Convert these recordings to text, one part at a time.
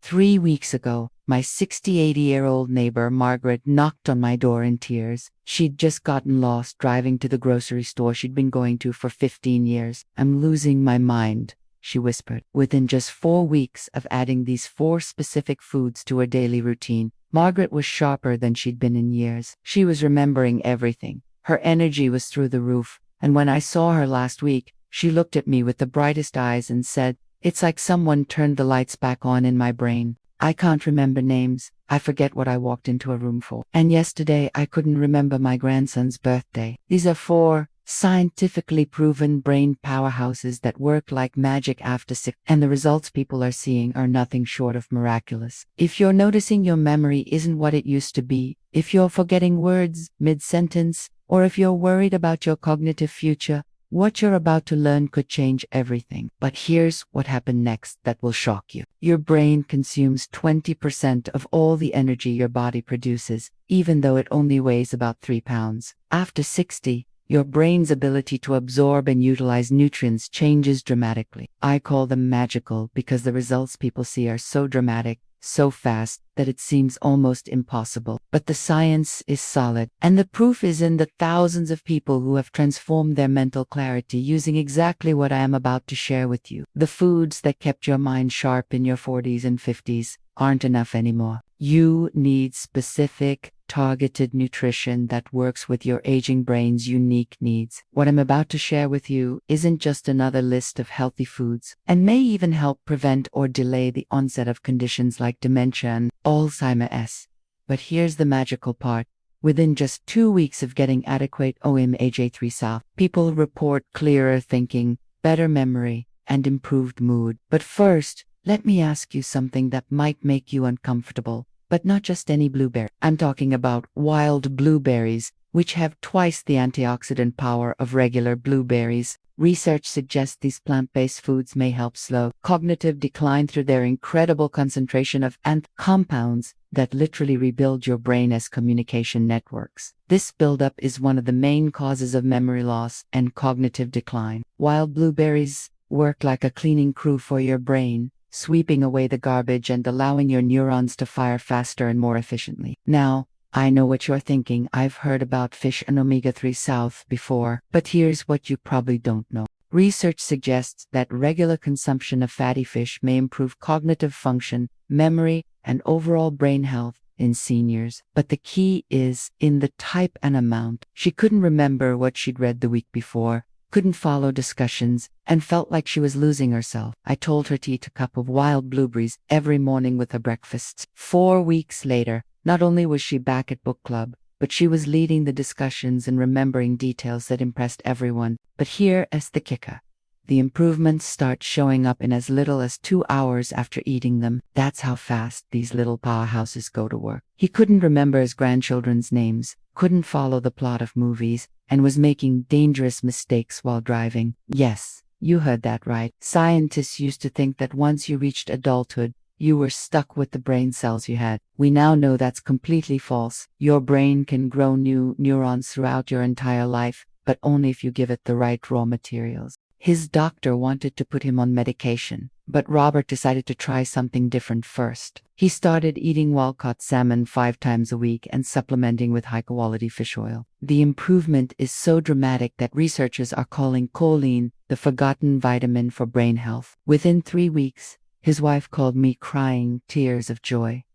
3 weeks ago, my 68-year-old neighbor Margaret knocked on my door in tears. She'd just gotten lost driving to the grocery store she'd been going to for 15 years. "I'm losing my mind," she whispered. Within just 4 weeks of adding these 4 specific foods to her daily routine, Margaret was sharper than she'd been in years. She was remembering everything. Her energy was through the roof, and when I saw her last week, she looked at me with the brightest eyes and said, "It's like someone turned the lights back on in my brain. I can't remember names. I forget what I walked into a room for. And yesterday I couldn't remember my grandson's birthday." These are 4 scientifically proven brain powerhouses that work like magic after 6, and the results people are seeing are nothing short of miraculous. If you're noticing your memory isn't what it used to be, if you're forgetting words mid-sentence, or if you're worried about your cognitive future, what you're about to learn could change everything. But here's what happened next that will shock you. Your brain consumes 20% of all the energy your body produces, even though it only weighs about 3 pounds. After 60, your brain's ability to absorb and utilize nutrients changes dramatically. I call them magical because the results people see are so dramatic, so fast, that it seems almost impossible. But the science is solid, and the proof is in the thousands of people who have transformed their mental clarity using exactly what I am about to share with you. The foods that kept your mind sharp in your 40s and 50s aren't enough anymore. You need specific, targeted nutrition that works with your aging brain's unique needs. What I'm about to share with you isn't just another list of healthy foods, and may even help prevent or delay the onset of conditions like dementia and Alzheimer's. But here's the magical part. Within just 2 weeks of getting adequate omega-3 south, people report clearer thinking, better memory, and improved mood. But first, let me ask you something that might make you uncomfortable. But not just any blueberry. I'm talking about wild blueberries, which have twice the antioxidant power of regular blueberries. Research suggests these plant-based foods may help slow cognitive decline through their incredible concentration of compounds that literally rebuild your brain as communication networks. This buildup is one of the main causes of memory loss and cognitive decline. Wild blueberries work like a cleaning crew for your brain, sweeping away the garbage and allowing your neurons to fire faster and more efficiently. Now, I know what you're thinking. I've heard about fish and omega-3 south before, but here's what you probably don't know. Research suggests that regular consumption of fatty fish may improve cognitive function, memory, and overall brain health in seniors. But the key is in the type and amount. She couldn't remember what she'd read the week before, couldn't follow discussions, and felt like she was losing herself. I told her to eat a cup of wild blueberries every morning with her breakfasts. 4 weeks later, not only was she back at book club, but she was leading the discussions and remembering details that impressed everyone. But here is the kicker. The improvements start showing up in as little as 2 hours after eating them. That's how fast these little powerhouses go to work. He couldn't remember his grandchildren's names, couldn't follow the plot of movies, and was making dangerous mistakes while driving. Yes, you heard that right. Scientists used to think that once you reached adulthood, you were stuck with the brain cells you had. We now know that's completely false. Your brain can grow new neurons throughout your entire life, but only if you give it the right raw materials. His doctor wanted to put him on medication, but Robert decided to try something different first. He started eating wild-caught salmon 5 times a week and supplementing with high-quality fish oil. The improvement is so dramatic that researchers are calling choline the forgotten vitamin for brain health. Within 3 weeks, his wife called me crying tears of joy,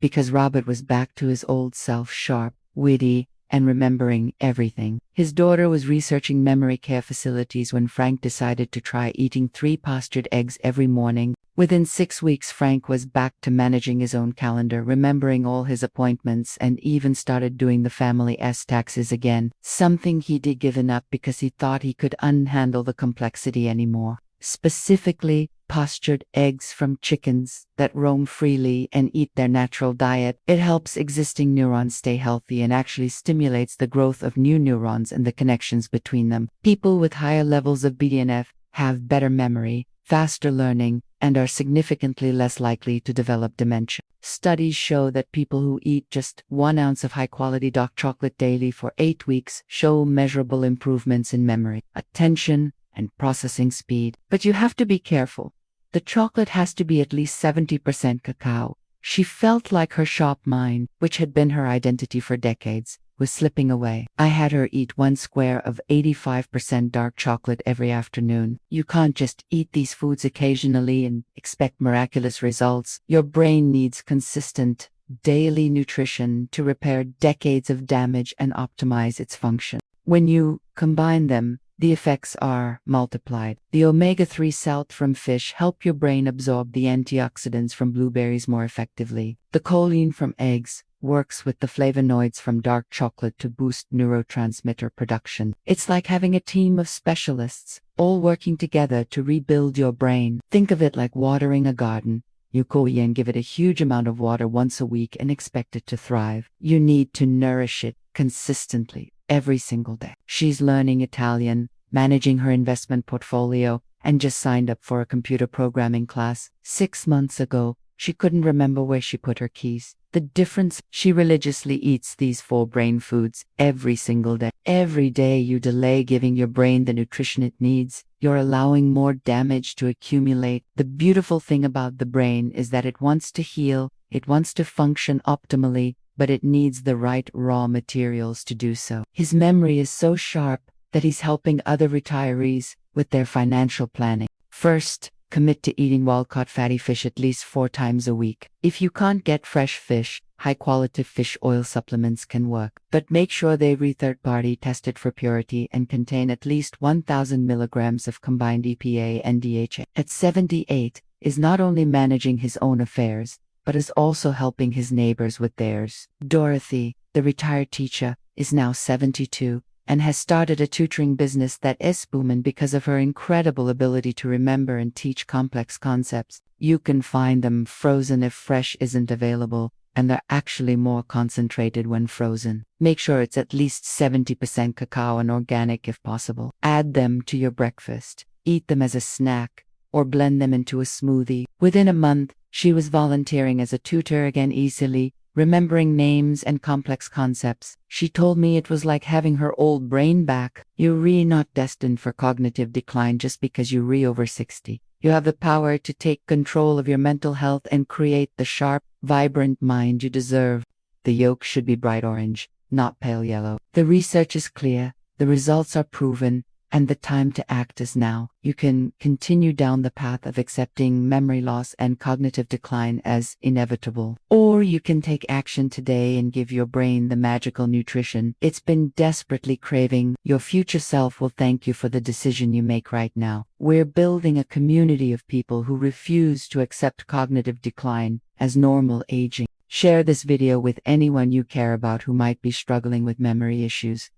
because Robert was back to his old self, sharp, witty, and remembering everything. His daughter was researching memory care facilities when Frank decided to try eating 3 pastured eggs every morning. Within 6 weeks, Frank was back to managing his own calendar, remembering all his appointments, and even started doing the family's taxes again, something he'd given up because he thought he could unhandle the complexity anymore. Specifically, pastured eggs from chickens that roam freely and eat their natural diet. It helps existing neurons stay healthy and actually stimulates the growth of new neurons and the connections between them. People with higher levels of BDNF have better memory, faster learning, and are significantly less likely to develop dementia. Studies show that people who eat just 1 ounce of high-quality dark chocolate daily for 8 weeks show measurable improvements in memory, attention, and processing speed. But you have to be careful. The chocolate has to be at least 70% cacao. She felt like her shop mind, which had been her identity for decades, was slipping away. I had her eat 1 square of 85% dark chocolate every afternoon. You can't just eat these foods occasionally and expect miraculous results. Your brain needs consistent, daily nutrition to repair decades of damage and optimize its function. When you combine them, the effects are multiplied. The omega-3 salt from fish help your brain absorb the antioxidants from blueberries more effectively. The choline from eggs works with the flavonoids from dark chocolate to boost neurotransmitter production. It's like having a team of specialists, all working together to rebuild your brain. Think of it like watering a garden. You go in and give it a huge amount of water once a week and expect it to thrive. You need to nourish it consistently every single day. She's learning Italian, managing her investment portfolio, and just signed up for a computer programming class. 6 months ago, she couldn't remember where she put her keys. The difference: she religiously eats these 4 brain foods every single day. Every day you delay giving your brain the nutrition it needs, you're allowing more damage to accumulate. The beautiful thing about the brain is that it wants to heal, it wants to function optimally, but it needs the right raw materials to do so. His memory is so sharp that he's helping other retirees with their financial planning. First, commit to eating wild-caught fatty fish at least 4 times a week. If you can't get fresh fish, high-quality fish oil supplements can work, but make sure they be third-party tested for purity and contain at least 1,000 milligrams of combined EPA and DHA. At 78, is not only managing his own affairs, but is also helping his neighbors with theirs. Dorothy, the retired teacher, is now 72 and has started a tutoring business that is booming because of her incredible ability to remember and teach complex concepts. You can find them frozen if fresh isn't available, and they're actually more concentrated when frozen. Make sure it's at least 70% cacao and organic if possible. Add them to your breakfast, eat them as a snack, or blend them into a smoothie. Within a month, she was volunteering as a tutor again, easily remembering names and complex concepts. She told me it was like having her old brain back. You're not destined for cognitive decline just because you're over 60. You have the power to take control of your mental health and create the sharp, vibrant mind you deserve. The yolk should be bright orange, not pale yellow. The research is clear, the results are proven, and the time to act is now. You can continue down the path of accepting memory loss and cognitive decline as inevitable. Or you can take action today and give your brain the magical nutrition it's been desperately craving. Your future self will thank you for the decision you make right now. We're building a community of people who refuse to accept cognitive decline as normal aging. Share this video with anyone you care about who might be struggling with memory issues.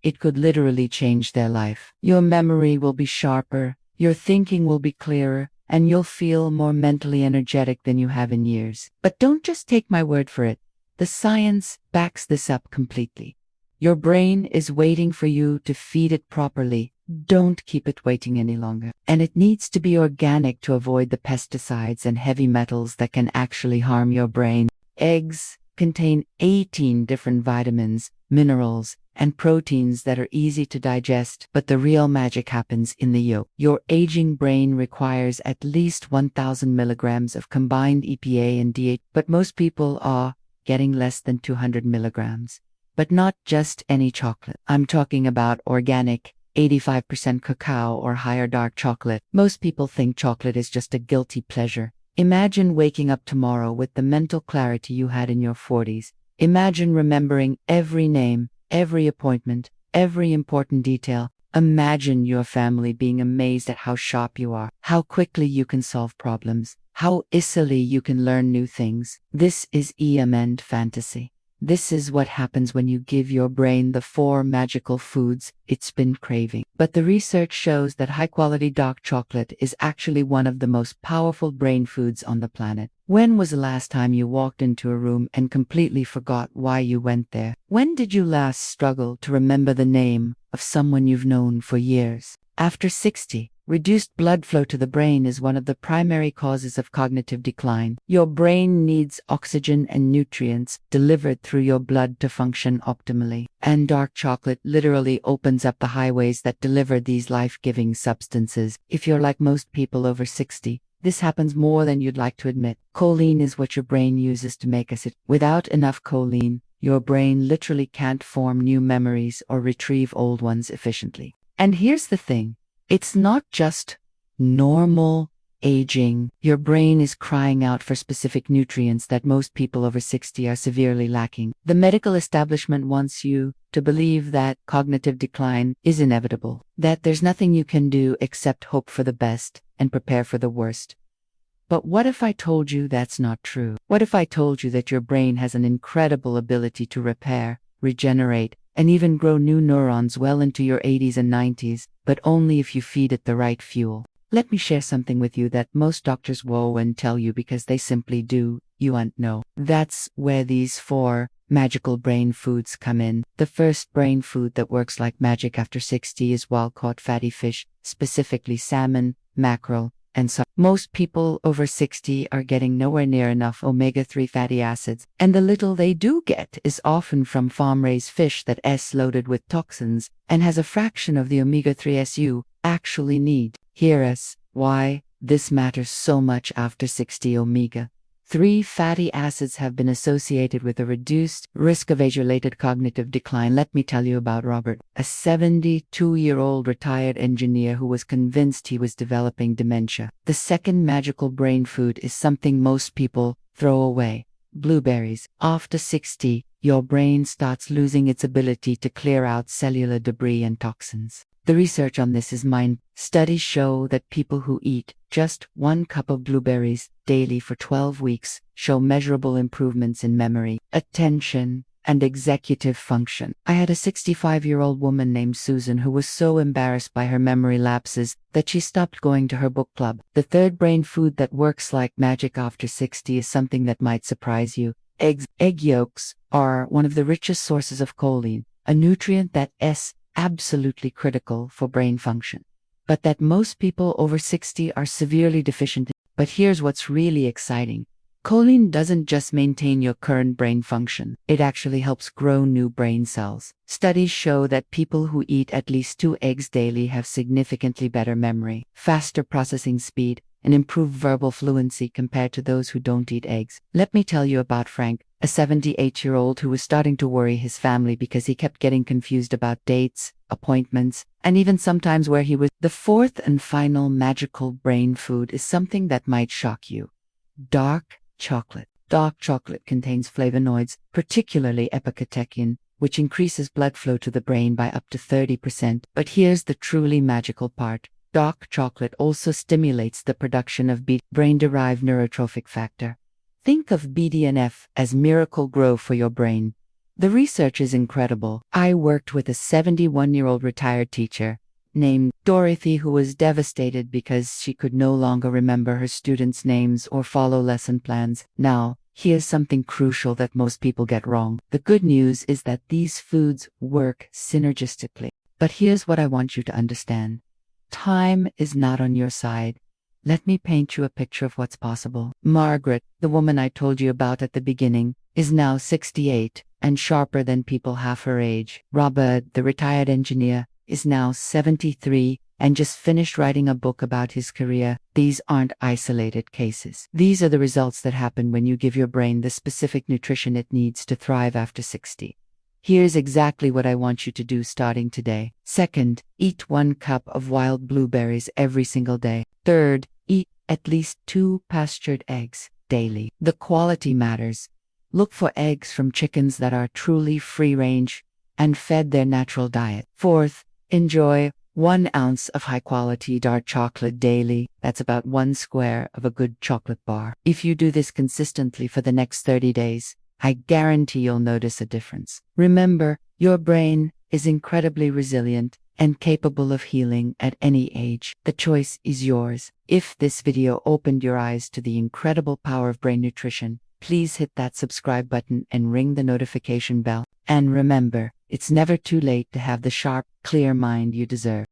It could literally change their life. Your memory will be sharper, your thinking will be clearer, and you'll feel more mentally energetic than you have in years. But don't just take my word for it. The science backs this up completely. Your brain is waiting for you to feed it properly. Don't keep it waiting any longer. And it needs to be organic to avoid the pesticides and heavy metals that can actually harm your brain. Eggs contain 18 different vitamins, minerals, and proteins that are easy to digest, but the real magic happens in the yolk. Your aging brain requires at least 1,000 milligrams of combined EPA and DHA, but most people are getting less than 200 milligrams. But not just any chocolate. I'm talking about organic, 85% cacao or higher dark chocolate. Most people think chocolate is just a guilty pleasure. Imagine waking up tomorrow with the mental clarity you had in your 40s. Imagine remembering every name, every appointment, every important detail. Imagine your family being amazed at how sharp you are, how quickly you can solve problems, how easily you can learn new things. This is EMN fantasy. This is what happens when you give your brain the 4 magical foods it's been craving. But the research shows that high-quality dark chocolate is actually one of the most powerful brain foods on the planet. When was the last time you walked into a room and completely forgot why you went there? When did you last struggle to remember the name of someone you've known for years? After 60, reduced blood flow to the brain is one of the primary causes of cognitive decline. Your brain needs oxygen and nutrients delivered through your blood to function optimally. And dark chocolate literally opens up the highways that deliver these life-giving substances. If you're like most people over 60, This happens more than you'd like to admit. Choline is what your brain uses to make acid. Without enough choline, your brain literally can't form new memories or retrieve old ones efficiently. And here's the thing, it's not just normal aging. Your brain is crying out for specific nutrients that most people over 60 are severely lacking. The medical establishment wants you to believe that cognitive decline is inevitable, that there's nothing you can do except hope for the best and prepare for the worst. But what if I told you that's not true? What if I told you that your brain has an incredible ability to repair, regenerate, and even grow new neurons well into your 80s and 90s, but only if you feed it the right fuel? Let me share something with you that most doctors won't tell you because they simply do. You won't know. That's where these 4 magical brain foods come in. The first brain food that works like magic after 60 is wild-caught fatty fish, specifically salmon, mackerel, and so most people over 60 are getting nowhere near enough omega-3 fatty acids, and the little they do get is often from farm-raised fish that is loaded with toxins and has a fraction of the omega-3s you actually need. Here's why this matters so much after 60. Omega-3 fatty acids have been associated with a reduced risk of age-related cognitive decline. Let me tell you about Robert, a 72-year-old retired engineer who was convinced he was developing dementia. The second magical brain food is something most people throw away: blueberries. After 60, your brain starts losing its ability to clear out cellular debris and toxins. The research on this is mind. Studies show that people who eat just 1 cup of blueberries daily for 12 weeks show measurable improvements in memory, attention, and executive function. I had a 65-year-old woman named Susan who was so embarrassed by her memory lapses that she stopped going to her book club. The third brain food that works like magic after 60 is something that might surprise you. Eggs. Egg yolks are one of the richest sources of choline, a nutrient that is absolutely critical for brain function, but that most people over 60 are severely deficient in. But here's what's really exciting. Choline doesn't just maintain your current brain function, it actually helps grow new brain cells. Studies show that people who eat at least 2 eggs daily have significantly better memory, faster processing speed, and improved verbal fluency compared to those who don't eat eggs. Let me tell you about Frank, a 78-year-old who was starting to worry his family because he kept getting confused about dates, appointments, and even sometimes where he was. The fourth and final magical brain food is something that might shock you: dark chocolate. Dark chocolate contains flavonoids, particularly epicatechin, which increases blood flow to the brain by up to 30%. But here's the truly magical part. Dark chocolate also stimulates the production of brain-derived neurotrophic factor. Think of BDNF as miracle grow for your brain. The research is incredible. I worked with a 71-year-old retired teacher named Dorothy who was devastated because she could no longer remember her students' names or follow lesson plans. Now, here's something crucial that most people get wrong. The good news is that these foods work synergistically. But here's what I want you to understand. Time is not on your side. Let me paint you a picture of what's possible. Margaret, the woman I told you about at the beginning, is now 68 and sharper than people half her age. Robert, the retired engineer, is now 73 and just finished writing a book about his career. These aren't isolated cases. These are the results that happen when you give your brain the specific nutrition it needs to thrive after 60. Here's exactly what I want you to do starting today. Second, eat 1 cup of wild blueberries every single day. Third, eat at least 2 pastured eggs daily. The quality matters. Look for eggs from chickens that are truly free-range and fed their natural diet. Fourth, enjoy 1 ounce of high-quality dark chocolate daily. That's about 1 square of a good chocolate bar. If you do this consistently for the next 30 days, I guarantee you'll notice a difference. Remember, your brain is incredibly resilient and capable of healing at any age. The choice is yours. If this video opened your eyes to the incredible power of brain nutrition, please hit that subscribe button and ring the notification bell. And remember, it's never too late to have the sharp, clear mind you deserve.